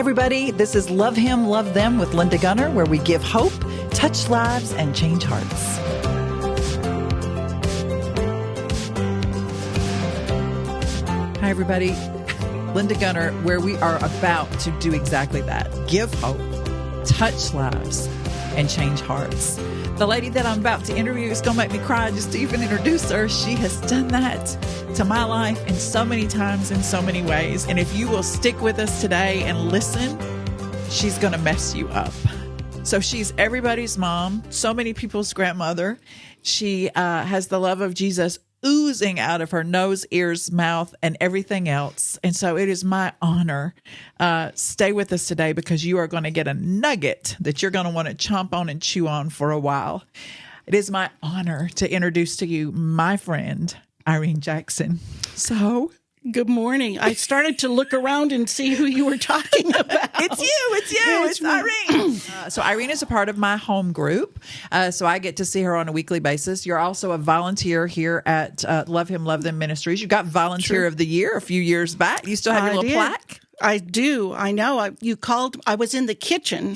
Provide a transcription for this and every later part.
everybody. This is Love Him, Love Them with Linda Gunner, where we give hope, touch lives, and change hearts. Hi, everybody. Linda Gunner, where we are about to do exactly that. Give hope, touch lives, and change hearts. The lady that I'm about to interview is going to make me cry just to even introduce her. She has done that to my life in so many times, in so many ways. And if you will stick with us today and listen, she's going to mess you up. So she's everybody's mom, so many people's grandmother. She has the love of Jesus oozing out of her nose, ears, mouth, and everything else. And so it is my honor. Stay with us today because you are going to get a nugget that you're going to want to chomp on and chew on for a while. It is my honor to introduce to you my friend, Irene Jackson. So, good morning. I started to look around and see who you were talking about. It's Irene. So Irene is a part of my home group. So I get to see her on a weekly basis. You're also a volunteer here at Love Him, Love Them Ministries. You got Volunteer of the Year a few years back. You still have your little plaque? I do. I know. You called. I was in the kitchen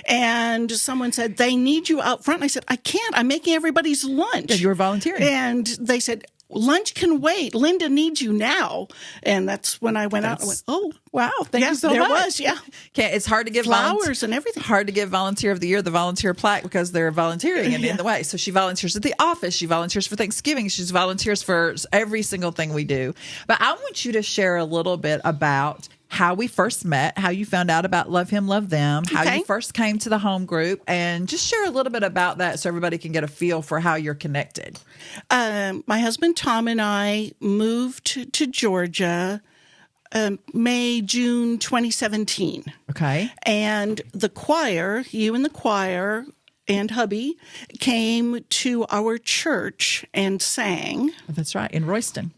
and someone said, they need you out front. I said, I can't. I'm making everybody's lunch. Yeah, you were volunteering. And they said, lunch can wait. Linda needs you now. And that's when I went out and went, oh, wow. Thank you so much. There was, yeah. It's hard to give flowers and everything. Hard to give Volunteer of the Year the volunteer plaque because they're volunteering and in the way. So she volunteers at the office. She volunteers for Thanksgiving. She volunteers for every single thing we do. But I want you to share a little bit about how we first met, how you found out about Love Him, Love Them, how you first came to the home group, and just share a little bit about that so everybody can get a feel for how you're connected. My husband Tom and I moved to Georgia June 2017. Okay. And the choir, you and the choir and hubby came to our church and sang. That's right, in Royston.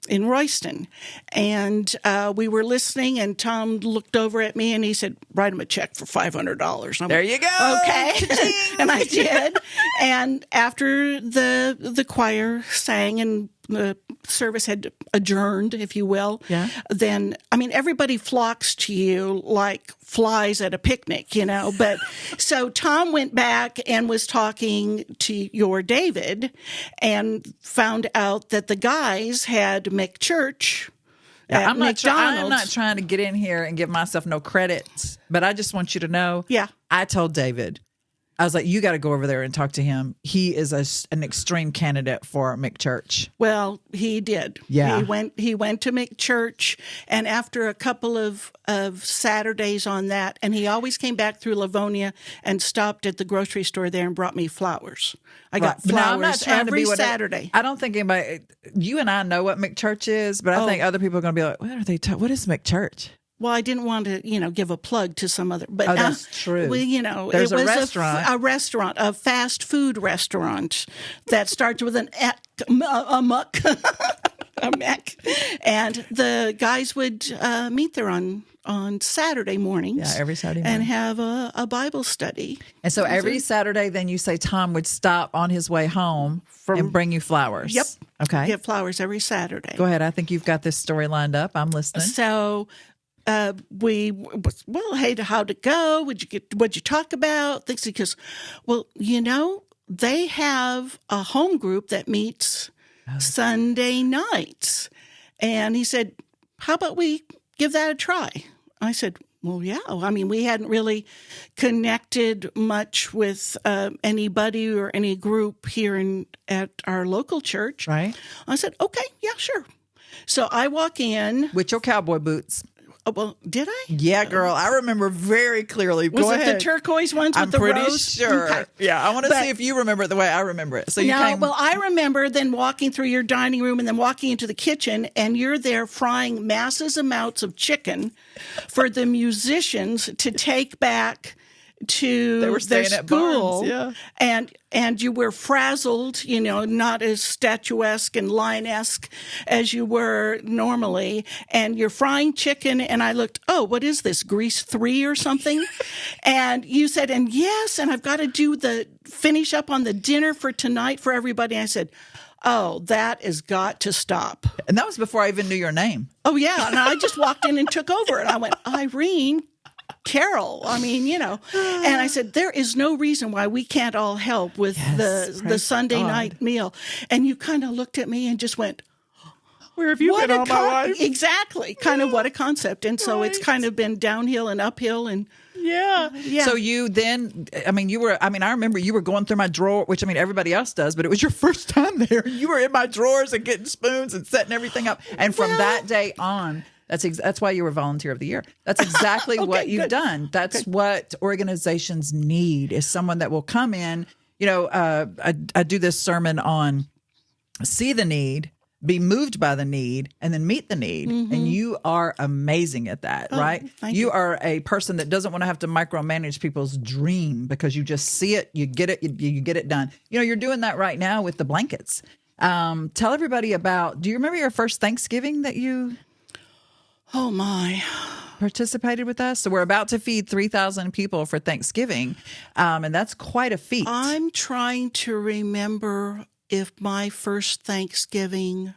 And we were listening, and Tom looked over at me, and he said, write him a check for $500. There you go. Okay. And I did. And after the choir sang and the service had adjourned, if you will, then, everybody flocks to you like flies at a picnic, But so Tom went back and was talking to your David and found out that the guys had McChurch at McDonald's. I'm not trying to get in here and give myself no credit, but I just want you to know, I told David, I was like, you got to go over there and talk to him. He is an extreme candidate for McChurch. Well, he did. Yeah. He went to McChurch, and after a couple of Saturdays on that, and he always came back through Livonia and stopped at the grocery store there and brought me flowers. I got flowers every Saturday. I don't think anybody, you and I know what McChurch is, but I think other people are going to be like, what are they what is McChurch? Well, I didn't want to, give a plug to some other, but that's true. Well, there's it was a restaurant, a fast food restaurant that starts with a muck, a Mac, and the guys would meet there on Saturday mornings. Yeah, every Saturday morning. And have a Bible study. And so every Saturday, then you say Tom would stop on his way home and bring you flowers. Yep. Okay. Get flowers every Saturday. Go ahead. I think you've got this story lined up. I'm listening. So hey, how'd it go? What'd you talk about? Things because, they have a home group that meets Sunday nights. And he said, how about we give that a try? I said, well, yeah. We hadn't really connected much with anybody or any group here at our local church. Right. I said, okay, yeah, sure. So I walk in. With your cowboy boots. Oh, well, did I? Yeah, girl. I remember very clearly. Was Go it ahead. the turquoise ones with the rose? I'm pretty sure. Okay. Yeah, I want to see if you remember it the way I remember it. So well, I remember then walking through your dining room and then walking into the kitchen, and you're there frying massive amounts of chicken for the musicians to take back to their school. Barnes, yeah. And you were frazzled, not as statuesque and lion-esque as you were normally. And you're frying chicken, and I looked, oh, what is this, Grease 3 or something? And you said, and yes, and I've got to finish up on the dinner for tonight for everybody. And I said, oh, that has got to stop. And that was before I even knew your name. Oh, yeah. And I just walked in and took over, and I went, Irene, Carol. I mean, and I said, there is no reason why we can't all help with the Sunday night meal. And you kind of looked at me and just went, where have you been all my life? Exactly. Kind of what a concept. And so it's kind of been downhill and uphill and yeah. So you then, I remember you were going through my drawer, which everybody else does, but it was your first time there. You were in my drawers and getting spoons and setting everything up. And from that day on, that's why you were Volunteer of the Year. That's exactly what you've done. That's what organizations need, is someone that will come in. I do this sermon on see the need, be moved by the need, and then meet the need. Mm-hmm. And you are amazing at that, right? You are a person that doesn't want to have to micromanage people's dream, because you just see it, you get it, you get it done. You're doing that right now with the blankets. Tell everybody about, do you remember your first Thanksgiving that you participated with us? So we're about to feed 3,000 people for Thanksgiving. And that's quite a feat. I'm trying to remember if my first Thanksgiving,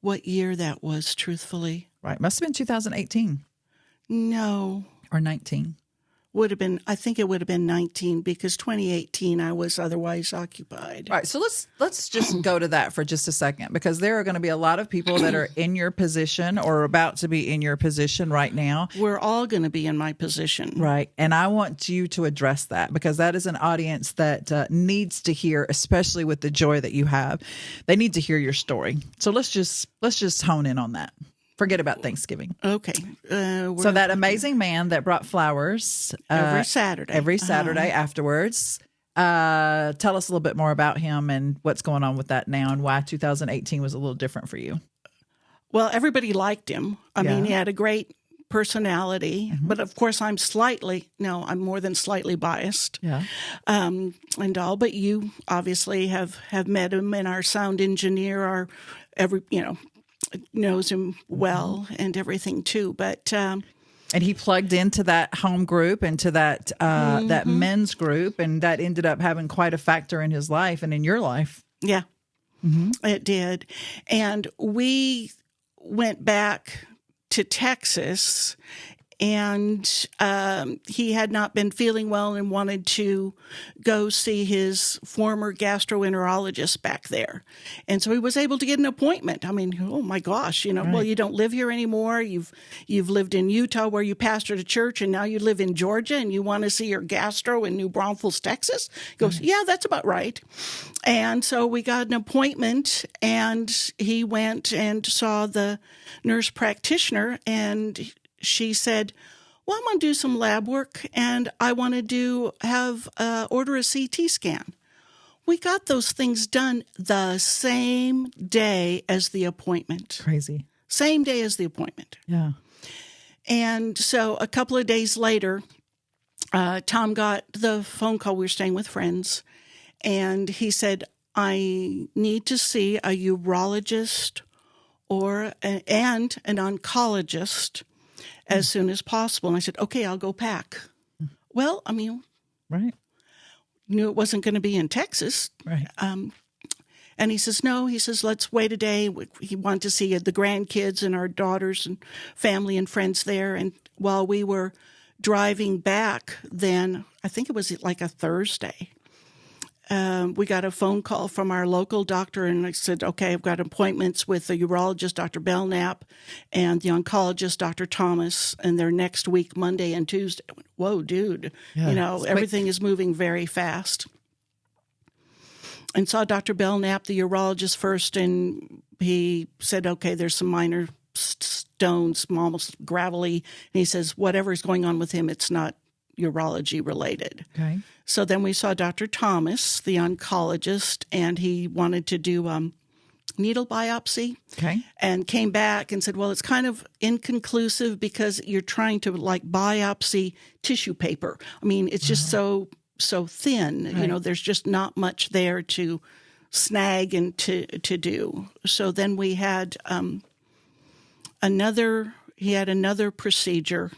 what year that was, truthfully. Right. Must have been 2018. No. Or 19. I think it would have been 19, because 2018 I was otherwise occupied. All right. So let's just go to that for just a second, because there are going to be a lot of people that are in your position or about to be in your position right now. We're all going to be in my position. Right. And I want you to address that, because that is an audience that needs to hear, especially with the joy that you have. They need to hear your story. So let's just hone in on that. Forget about Thanksgiving. Okay. So that amazing man that brought flowers every Saturday afterwards. Tell us a little bit more about him and what's going on with that now, and why 2018 was a little different for you. Well, everybody liked him. I mean, he had a great personality, but of course I'm more than slightly biased. Yeah. And all, but you obviously have met him, and our sound engineer, knows him well and everything too. But and he plugged into that home group and to that that men's group, and that ended up having quite a factor in his life and in your life. Yeah, it did. And we went back to Texas, and he had not been feeling well and wanted to go see his former gastroenterologist back there. And so he was able to get an appointment. I mean, oh my gosh, well, you don't live here anymore. You've lived in Utah where you pastored a church, and now you live in Georgia, and you want to see your gastro in New Braunfels, Texas? He goes, yeah, that's about right. And so we got an appointment, and he went and saw the nurse practitioner, and she said, well, I'm going to do some lab work, and I want to order a CT scan. We got those things done the same day as the appointment. Crazy. Same day as the appointment. Yeah. And so a couple of days later, Tom got the phone call. We were staying with friends, and he said, I need to see a urologist and an oncologist as soon as possible. And I said, okay, I'll go pack. Well, right. Knew it wasn't going to be in Texas. Right. And he says, no, let's wait a day. He wanted to see the grandkids and our daughters and family and friends there. And while we were driving back then, I think it was like a Thursday, we got a phone call from our local doctor, and I said, okay, I've got appointments with the urologist, Dr. Belknap, and the oncologist, Dr. Thomas, and they're next week, Monday and Tuesday. Whoa, dude. Yeah, everything is moving very fast. And saw Dr. Belknap, the urologist, first, and he said, okay, there's some minor stones, almost gravelly. And he says, whatever's going on with him, it's not urology related. Okay. So then we saw Dr. Thomas, the oncologist, and he wanted to do needle biopsy. Okay. And came back and said, well, it's kind of inconclusive because you're trying to biopsy tissue paper. I mean, it's just so thin. Right. There's just not much there to snag and to do. So then we had another procedure,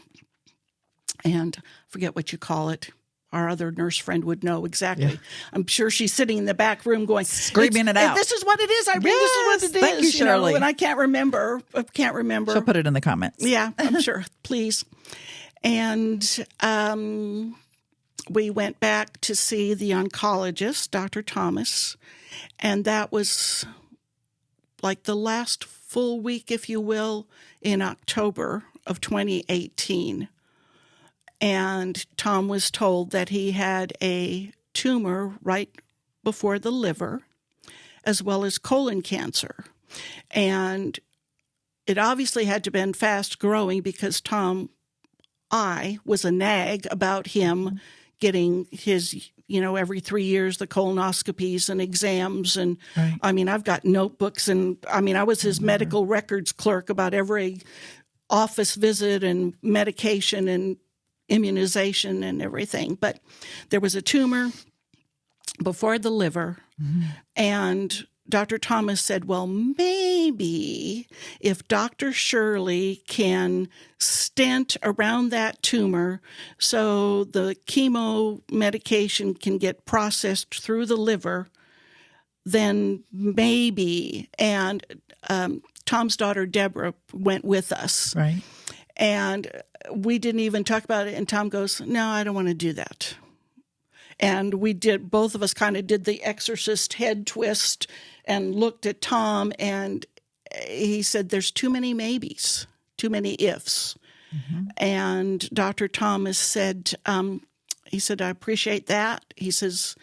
and I forget what you call it. Our other nurse friend would know exactly. Yeah. I'm sure she's sitting in the back room going, screaming it out. This is what it is. Irene, this is what it is. Thank you, Shirley. And I can't remember. She'll put it in the comments. Yeah, I'm sure. Please. And we went back to see the oncologist, Dr. Thomas, and that was like the last full week, if you will, in October of 2018. And Tom was told that he had a tumor right before the liver, as well as colon cancer. And it obviously had to have been fast growing because I was a nag about him getting his, every 3 years, the colonoscopies and exams. And right. I mean, I've got notebooks and I was his medical records clerk about every office visit and medication and immunization and everything. But there was a tumor before the liver, and Dr. Thomas said, well, maybe if Dr. Shirley can stent around that tumor so the chemo medication can get processed through the liver, then maybe. And Tom's daughter, Deborah, went with us. Right. And we didn't even talk about it. And Tom goes, no, I don't want to do that. And both of us kind of did the exorcist head twist and looked at Tom, and he said, there's too many maybes, too many ifs. And Dr. Thomas said, he said, I appreciate that. He says,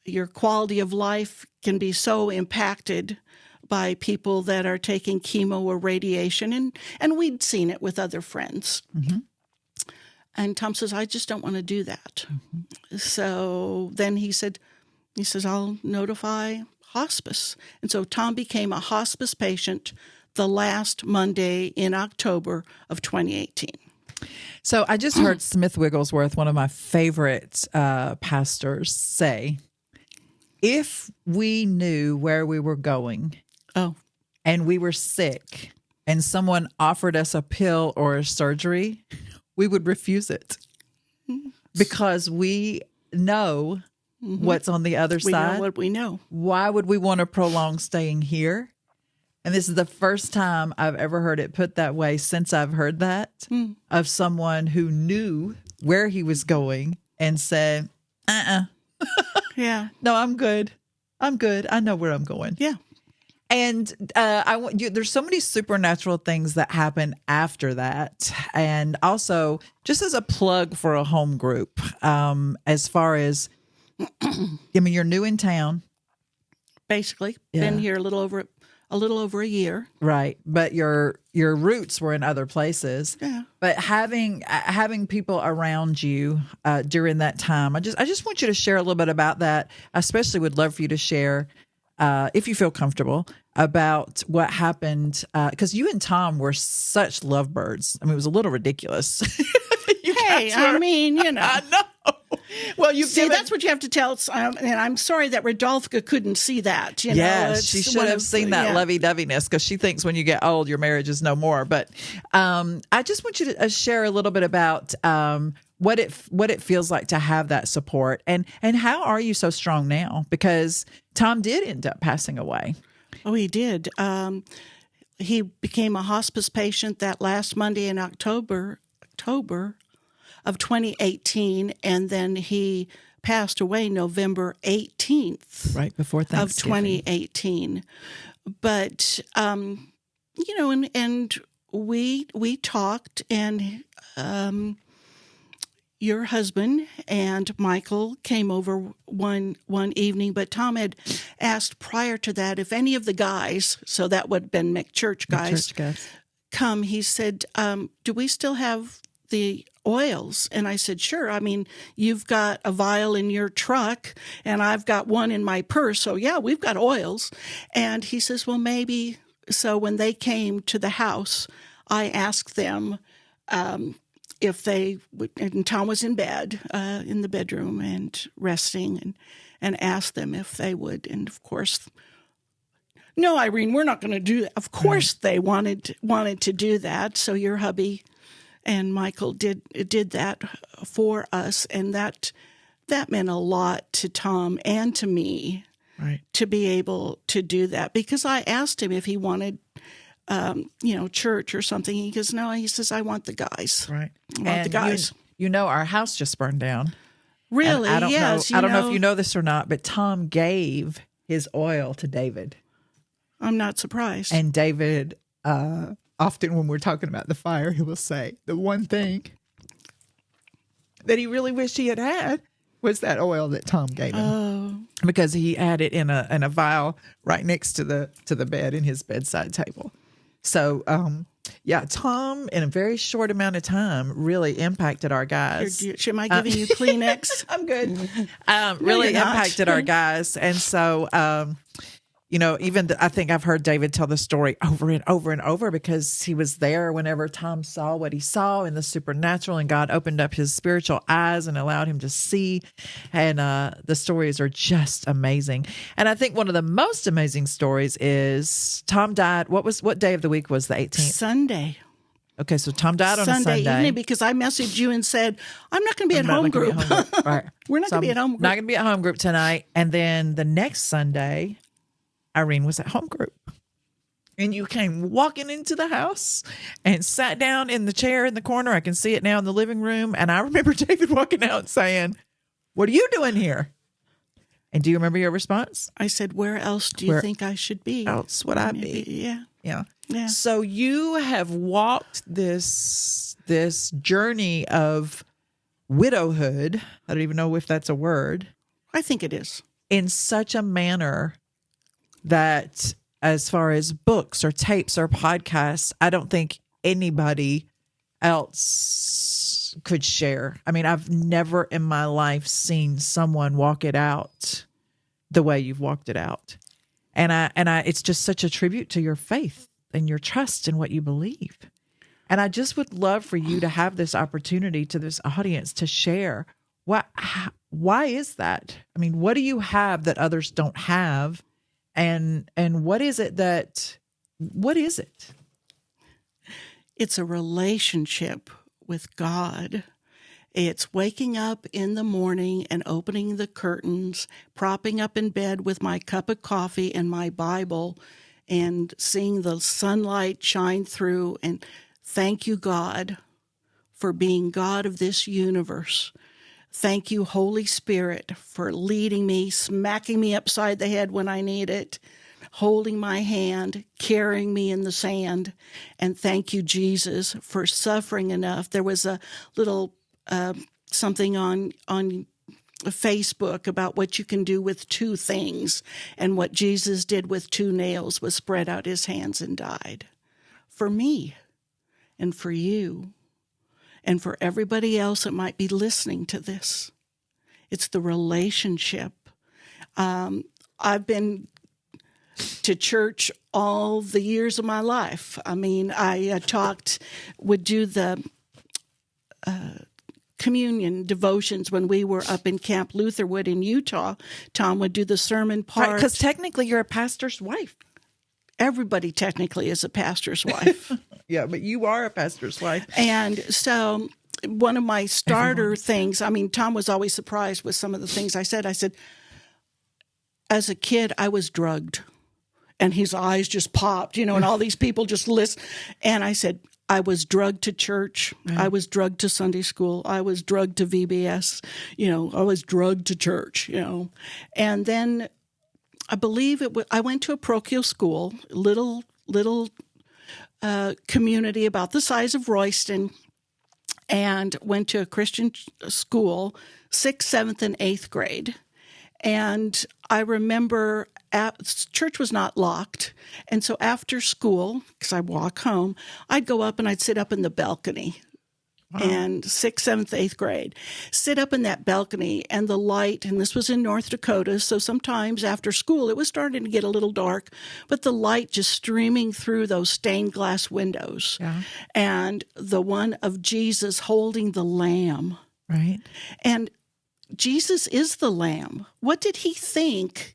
your quality of life can be so impacted by people that are taking chemo or radiation. And we'd seen it with other friends. And Tom says, I just don't want to do that. So then he says, I'll notify hospice. And so Tom became a hospice patient the last Monday in October of 2018. So I just heard Smith Wigglesworth, one of my favorite pastors, say, if we knew where we were going and we were sick and someone offered us a pill or a surgery, we would refuse it because we know what's on the other side. We know what we know. Why would we want to prolong staying here? And this is the first time I've ever heard it put that way since I've heard that of someone who knew where he was going and said, Yeah. No, I'm good. I'm good. I know where I'm going. Yeah. And there's so many supernatural things that happen after that. And also, just as a plug for a home group, as far as, you're new in town. Basically. Been here a little over a year. Right. But your roots were in other places. Yeah. But having people around you during that time, I just want you to share a little bit about that. I especially would love for you to share, if you feel comfortable, about what happened. Because you and Tom were such lovebirds. I mean, it was a little ridiculous. I know. Well, that's what you have to tell. And I'm sorry that Rodolfka couldn't see that. She should have seen that lovey-doveyness because she thinks when you get old, your marriage is no more. But I just want you to share a little bit about what it feels like to have that support, and how are you so strong now? Because Tom did end up passing away. Oh, he did. He became a hospice patient that last Monday in October of 2018, and then he passed away November 18th, right before Thanksgiving of 2018. But and we talked, and your husband and Michael came over one evening, but Tom had asked prior to that if any of the guys, so that would have been McChurch guys, come. He said, do we still have the oils? And I said, sure. I mean, you've got a vial in your truck and I've got one in my purse. So yeah, we've got oils. And he says, well, maybe. So when they came to the house, I asked them if they would, and Tom was in bed, in the bedroom and resting, and asked them if they would. And of course, no, Irene, we're not going to do that. Of course they wanted to do that. So your hubby and Michael did that for us, and that meant a lot to Tom and to me, right, to be able to do that, because I asked him if he wanted church or something. He goes, no, he says, I want the guys. Right. I want the guys. Our house just burned down. Really? And Yes. I don't know if you know this or not, but Tom gave his oil to David. I'm not surprised. And David, often when we're talking about the fire, he will say the one thing that he really wished he had was that oil that Tom gave him. Oh. Because he had it in a vial right next to the bed in his bedside table. So, Tom, in a very short amount of time, really impacted our guys. Am I giving you Kleenex? I'm good. Really impacted our guys. And so, I think I've heard David tell the story over and over and over because he was there whenever Tom saw what he saw in the supernatural, and God opened up his spiritual eyes and allowed him to see. And the stories are just amazing. And I think one of the most amazing stories is Tom died. What day of the week was the 18th? Sunday. Okay, so Tom died on a Sunday evening because I messaged you and said, I'm not going to be at home group. Right. We're not going to be at home group. Not going to be at home group tonight. And then the next Sunday, Irene was at home group. And you came walking into the house and sat down in the chair in the corner. I can see it now in the living room. And I remember David walking out saying, what are you doing here? And do you remember your response? I said, where else do you think I should be? Else would I be? Yeah. Yeah. So you have walked this journey of widowhood. I don't even know if that's a word. I think it is. In such a manner that as far as books or tapes or podcasts, I don't think anybody else could share. I mean, I've never in my life seen someone walk it out the way you've walked it out. And I it's just such a tribute to your faith and your trust in what you believe. And I just would love for you to have this opportunity to this audience to share why is that? I mean, what do you have that others don't have? And what is it? It's a relationship with God. It's waking up in the morning and opening the curtains, propping up in bed with my cup of coffee and my Bible, and seeing the sunlight shine through. And thank you, God, for being God of this universe. Thank you, Holy Spirit, for leading me, smacking me upside the head when I need it, holding my hand, carrying me in the sand. And thank you, Jesus, for suffering enough. There was a little something on Facebook about what you can do with two things. And what Jesus did with 2 nails was spread out his hands and died. For me and for you and for everybody else that might be listening to this. It's the relationship. I've been to church all the years of my life. I mean, I would do the communion devotions when we were up in Camp Lutherwood in Utah. Tom would do the sermon part. Because technically you're a pastor's wife. Everybody technically is a pastor's wife. Yeah, but you are a pastor's wife. And so one of my starter things, I mean, Tom was always surprised with some of the things I said. I said, as a kid, I was drugged. And his eyes just popped, and all these people just listen. And I said, I was drugged to church. Right. I was drugged to Sunday school. I was drugged to VBS. I was drugged to church, And then I believe I went to a parochial school, little community about the size of Royston, and went to a Christian school, 6th, 7th, and 8th grade. And I remember church was not locked. And so after school, because I walk home, I'd go up and I'd sit up in the balcony. Wow. And 6th, 7th, 8th grade, sit up in that balcony and the light, and this was in North Dakota, so sometimes after school it was starting to get a little dark, but the light just streaming through those stained glass windows. Yeah. And the one of Jesus holding the lamb. Right. And Jesus is the lamb. What did he think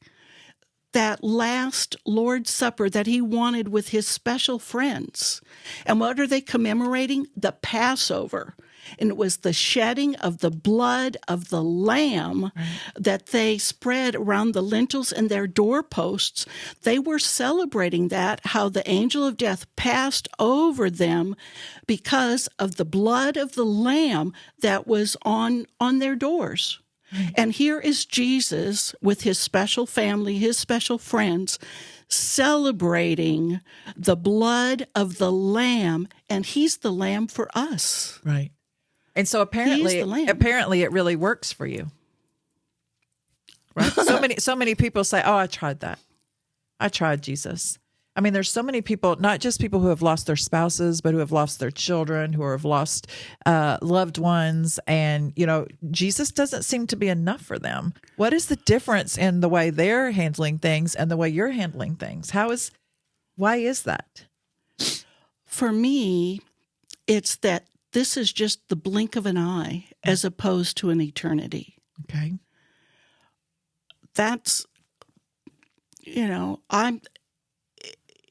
that last Lord's Supper that he wanted with his special friends? And what are they commemorating? The Passover. And it was the shedding of the blood of the Lamb that they spread around the lintels and their doorposts. They were celebrating that, how the angel of death passed over them because of the blood of the Lamb that was on their doors. And here is Jesus with his special family, his special friends, celebrating the blood of the Lamb, and he's the Lamb for us. Right. And so apparently it really works for you. Right? So many people say, "Oh, I tried that. I tried Jesus." I mean, there's so many people, not just people who have lost their spouses, but who have lost their children, who have lost loved ones. And, Jesus doesn't seem to be enough for them. What is the difference in the way they're handling things and the way you're handling things? Why is that? For me, it's that this is just the blink of an eye as opposed to an eternity. Okay. That's,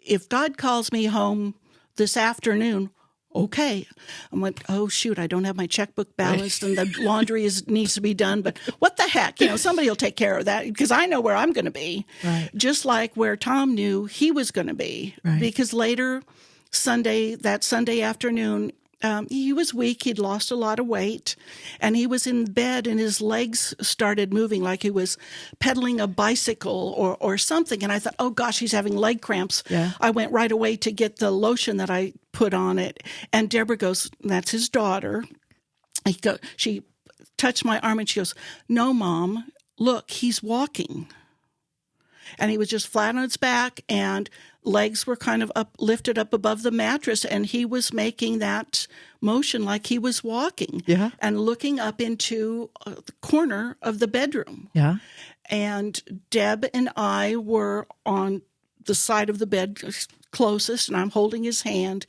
if God calls me home this afternoon, okay. I'm like, oh, shoot, I don't have my checkbook balanced and the laundry needs to be done. But what the heck? Somebody will take care of that because I know where I'm going to be. Right. Just like where Tom knew he was going to be. Right. Because later that Sunday afternoon, he was weak. He'd lost a lot of weight, and he was in bed, and his legs started moving like he was pedaling a bicycle or something. And I thought, oh gosh, he's having leg cramps. Yeah. I went right away to get the lotion that I put on it, and Deborah goes, "That's his daughter." She touched my arm, and she goes, "No, Mom, look, he's walking." And he was just flat on his back, and legs were kind of lifted up above the mattress, and he was making that motion like he was walking. Yeah. And looking up into the corner of the bedroom. Yeah. And Deb and I were on the side of the bed closest, and I'm holding his hand.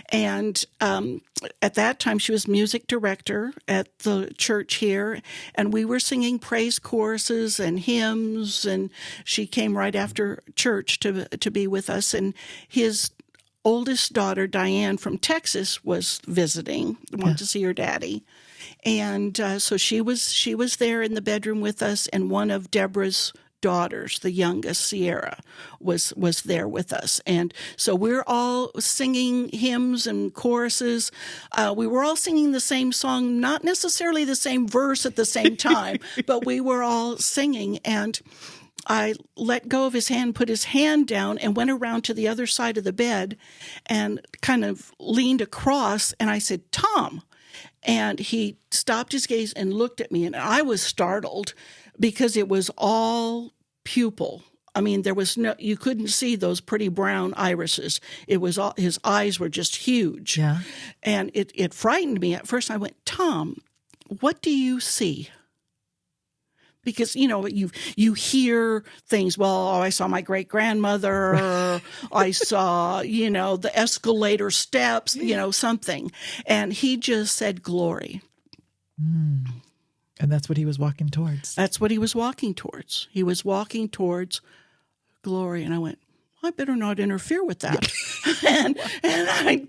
And at that time, she was music director at the church here, and we were singing praise choruses and hymns, and she came right after church to be with us. And his oldest daughter, Diane, from Texas, was visiting, wanted to see her daddy. And so she was there in the bedroom with us, and one of Deborah's daughters, the youngest, Sierra, was there with us. And so we're all singing hymns and choruses. We were all singing the same song, not necessarily the same verse at the same time, but we were all singing. And I let go of his hand, put his hand down, and went around to the other side of the bed and kind of leaned across, and I said, "Tom." And he stopped his gaze and looked at me, and I was startled because it was all pupil. I mean, you couldn't see those pretty brown irises. It was all, his eyes were just huge. Yeah. And it frightened me. At first I went, "Tom, what do you see?" Because, you hear things, well, I saw my great-grandmother, I saw, the escalator steps, something. And he just said, "Glory." Mm. And that's what he was walking towards. That's what he was walking towards. He was walking towards glory. And I went, I better not interfere with that. and I,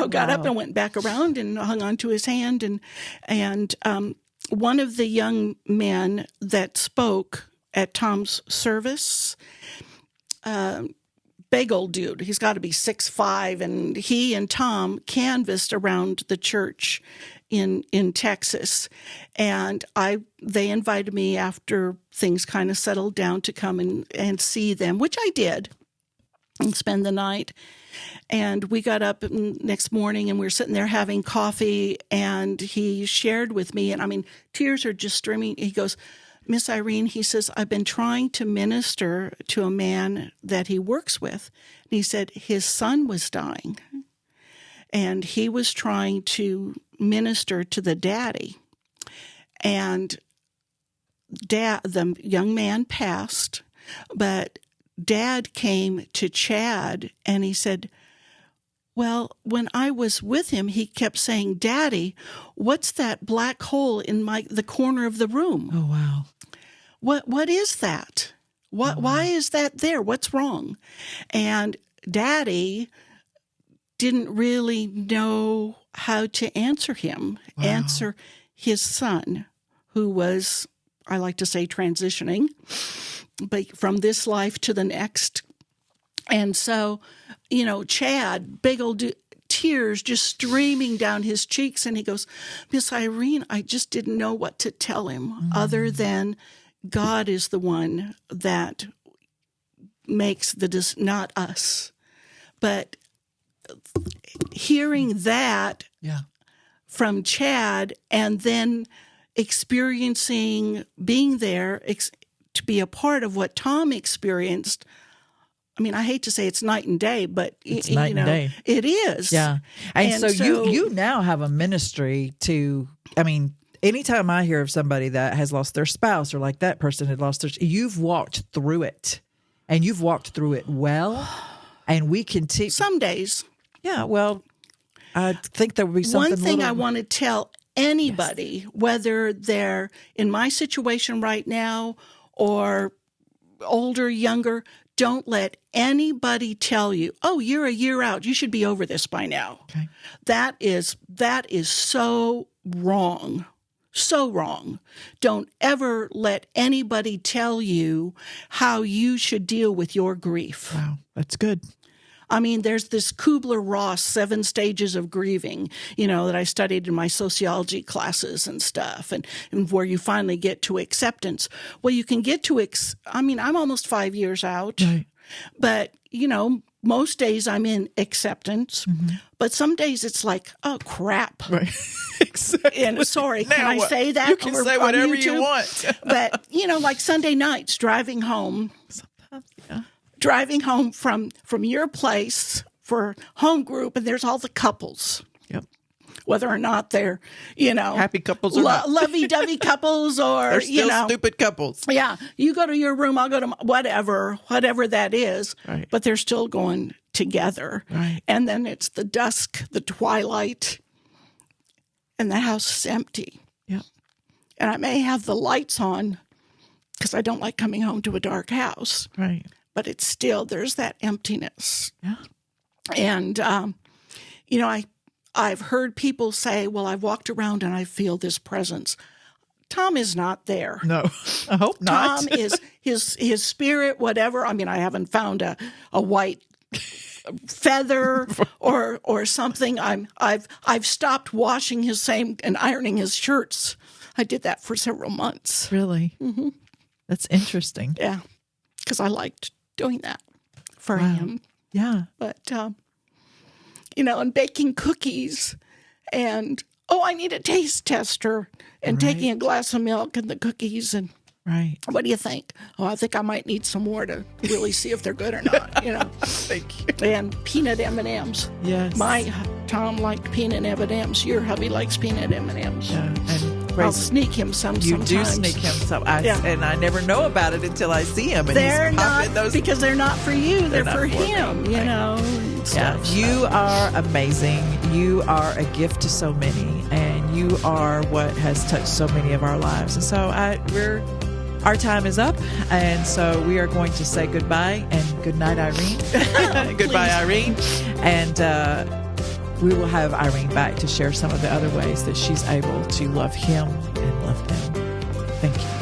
got up and went back around and hung onto his hand. And one of the young men that spoke at Tom's service, big old dude, he's got to be 6'5", and he and Tom canvassed around the church in Texas. And they invited me after things kind of settled down to come and see them, which I did, and spend the night. And we got up next morning and we were sitting there having coffee, and he shared with me, and I mean, tears are just streaming. He goes, "Miss Irene," he says, "I've been trying to minister to a man that he works with." And he said his son was dying, and he was trying to minister to the daddy. And the young man passed, but Dad came to Chad, and he said, "Well, when I was with him, he kept saying, 'Daddy, what's that black hole in the corner of the room?'" Oh, wow. What is that? Why is that there? What's wrong? And Daddy didn't really know how to answer him, answer his son, who was, I like to say, transitioning but from this life to the next. And so, Chad, big old tears just streaming down his cheeks. And he goes, Miss Irene, I just didn't know what to tell him other than God is the one that makes not us. But hearing that from Chad and then experiencing being there to be a part of what Tom experienced, I mean, I hate to say it's night and day, but it's night and day. It is. Yeah. And so you now have a ministry to, I mean, anytime I hear of somebody that has lost their spouse or like that person had lost you've walked through it and you've walked through it well. And we continue. Some days. Yeah. Well, I think there would be something. One thing I want to tell anybody, whether they're in my situation right now or older, younger, don't let anybody tell you, oh, you're a year out. You should be over this by now. Okay. That is so wrong. So wrong. Don't ever let anybody tell you how you should deal with your grief. Wow, that's good. I mean, there's this Kubler-Ross 7 stages of grieving, that I studied in my sociology classes and stuff, and where you finally get to acceptance. Well, you can get to, I'm almost 5 years out, right. But, most days I'm in acceptance, but some days it's like, oh, crap. Right. Exactly. And sorry, now can I say that? You can say whatever you want. But, like Sunday nights, driving home. Sometimes, yeah. Driving home from your place for home group, and there's all the couples. Yep. Whether or not they're, happy couples or not. Lovey-dovey couples or, they're still stupid couples. Yeah. You go to your room, I'll go to whatever that is. Right. But they're still going together. Right. And then it's the dusk, the twilight, and the house is empty. Yep. And I may have the lights on because I don't like coming home to a dark house. Right. But it's still, there's that emptiness. Yeah. And, I've heard people say, well, I've walked around and I feel this presence. Tom is not there. No, I hope not. Tom is his spirit, whatever. I mean, I haven't found a white feather or something. I've stopped washing and ironing his shirts. I did that for several months. Really? Mm-hmm. That's interesting. Yeah, because I liked doing that for him. Yeah. But, and baking cookies and, I need a taste tester and taking a glass of milk and the cookies and right. What do you think? Oh, I think I might need some more to really see if they're good or not, Thank you. And peanut M&Ms. Yes. My Tom liked peanut M&Ms. Your hubby likes peanut M&Ms. Yeah. And I'll sneak him sometimes. You do sneak him some. And I never know about it until I see him. And they're not, because they're not for you. They're for him, me, Stuff, you are amazing. You are a gift to so many. And you are what has touched so many of our lives. And so our time is up. And so we are going to say goodbye and good night, Irene. Goodbye, Irene. And we will have Irene back to share some of the other ways that she's able to love him and love them. Thank you.